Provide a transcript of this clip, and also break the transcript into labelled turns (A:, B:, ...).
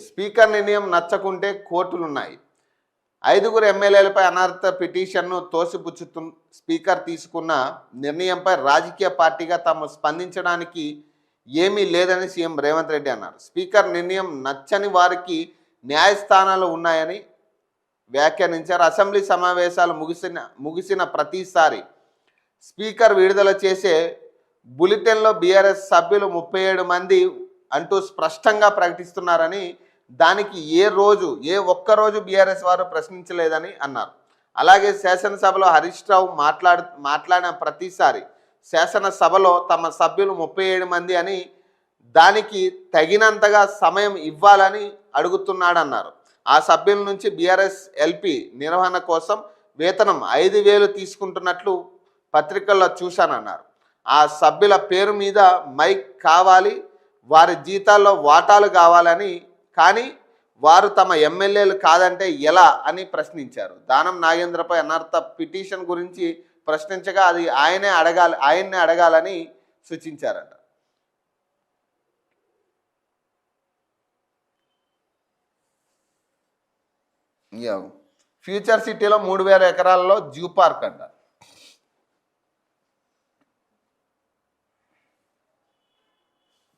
A: Speaker నిర్ణయం నచ్చకుంటే కోర్టులున్నాయి. 5గురు ఎమ్మెల్యేలపై అనర్హత పిటిషన్ను తోసిపుచ్చుతూ స్పీకర్ తీసుకున్న నిర్ణయంపై రాజకీయ పార్టీగా తాము స్పందించడానికి ఏమీ లేదని సీఎం రేవంత్ రెడ్డి అన్నారు. స్పీకర్ నిర్ణయం నచ్చని వారికి న్యాయస్థానాలు ఉన్నాయని వ్యాఖ్యానించారు. అసెంబ్లీ సమావేశాలు ముగిసిన ప్రతిసారి స్పీకర్ విడుదల చేసే బులెటిన్లో బీఆర్ఎస్ సభ్యులు 37 మంది అంటూ స్పష్టంగా ప్రకటిస్తున్నారని, దానికి ఏ ఒక్కరోజు బీఆర్ఎస్ వారు ప్రశ్నించలేదని అన్నారు. అలాగే శాసనసభలో హరీష్ రావు మాట్లాడిన ప్రతిసారి శాసనసభలో తమ సభ్యులు 37 మంది అని, దానికి తగినంతగా సమయం ఇవ్వాలని అడుగుతున్నాడన్నారు. ఆ సభ్యుల నుంచి బీఆర్ఎస్ ఎల్పీ నిర్వహణ కోసం వేతనం 5,000 తీసుకుంటున్నట్లు పత్రికల్లో చూశానన్నారు. ఆ సభ్యుల పేరు మీద మైక్ కావాలి, వారి జీతాల్లో వాటాలు కావాలని, కానీ వారు తమ ఎమ్మెల్యేలు కాదంటే ఎలా అని ప్రశ్నించారు. దానం నాగేంద్రపై అనర్హత పిటిషన్ గురించి ప్రశ్నించగా అది ఆయన్నే అడగాలని సూచించారట. ఫ్యూచర్ సిటీలో 3,000 ఎకరాలలో జూ పార్క్ అంట.